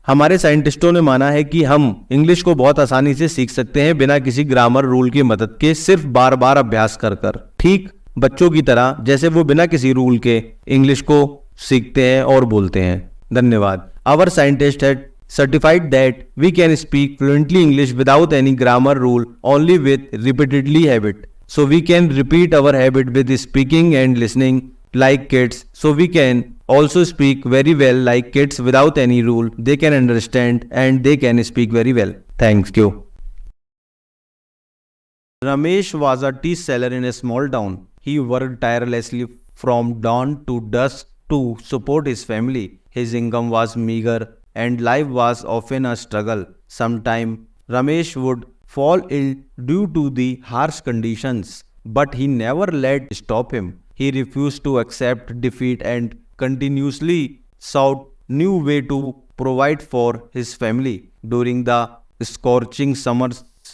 हमारे साइंटिस्टों ने माना है कि हम इंग्लिश को बहुत आसानी से सीख सकते हैं बिना किसी ग्रामर रूल की मदद के, सिर्फ बार बार अभ्यास कर कर, ठीक बच्चों की तरह जैसे वो बिना किसी रूल के इंग्लिश को सीखते हैं और बोलते हैं। धन्यवाद। Our scientist had certified that we can speak fluently English without any grammar rule, only with repeatedly habit. So we can repeat our habit with speaking and listening like kids. So we can also speak very well like kids without any rule. They can understand and they can speak very well. Thank you. Ramesh was a tea seller in a small town. He worked tirelessly from dawn to dusk to support his family. His income was meager and life was often a struggle. Sometimes Ramesh would fall ill due to the harsh conditions, but he never let stop him. He refused to accept defeat and continuously sought new way to provide for his family. During the scorching summer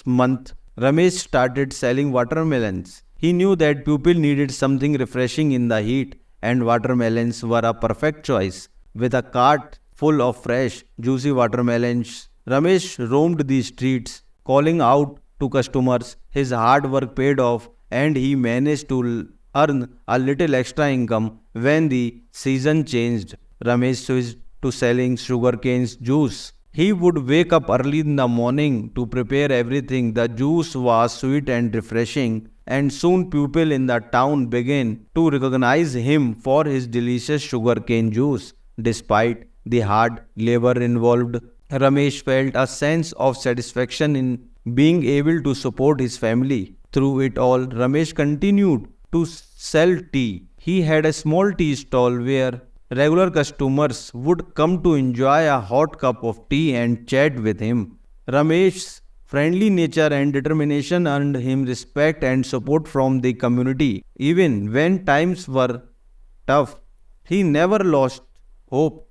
month, Ramesh started selling watermelons. He knew that people needed something refreshing in the heat, and watermelons were a perfect choice. With a cart full of fresh, juicy watermelons, Ramesh roamed the streets, calling out to customers. His hard work paid off, and he managed to earn a little extra income. When the season changed, Ramesh switched to selling sugarcane juice. He would wake up early in the morning to prepare everything. The juice was sweet and refreshing, and soon people in the town began to recognize him for his delicious sugarcane juice. Despite the hard labor involved, Ramesh felt a sense of satisfaction in being able to support his family. Through it all, Ramesh continued to sell tea. He had a small tea stall where regular customers would come to enjoy a hot cup of tea and chat with him. Ramesh's friendly nature and determination earned him respect and support from the community. Even when times were tough, he never lost hope.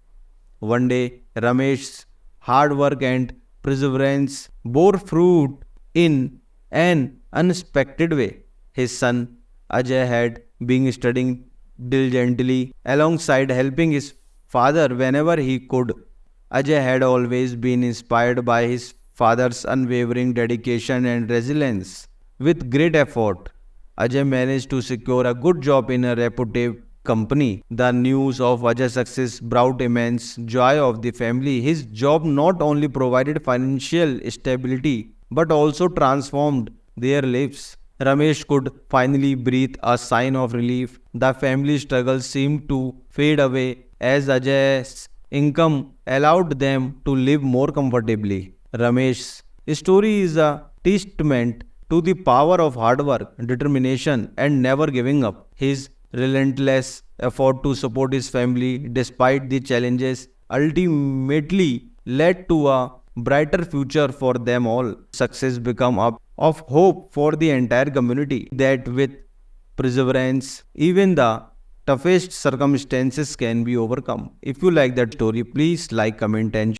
One day, Ramesh's hard work and perseverance bore fruit in an unexpected way. His son Ajay had been studying diligently alongside helping his father whenever he could. Ajay had always been inspired by his father's unwavering dedication and resilience. With great effort, Ajay managed to secure a good job in a reputed company. The news of Ajay's success brought immense joy of the family. His job not only provided financial stability but also transformed their lives. Ramesh could finally breathe a sign of relief. The family struggle seemed to fade away as Ajay's income allowed them to live more comfortably. Ramesh's story is a testament to the power of hard work, determination, and never giving up. His relentless effort to support his family despite the challenges ultimately led to a brighter future for them all. Success become up of hope for the entire community that with perseverance, even the toughest circumstances can be overcome. If you like that story, please like, comment and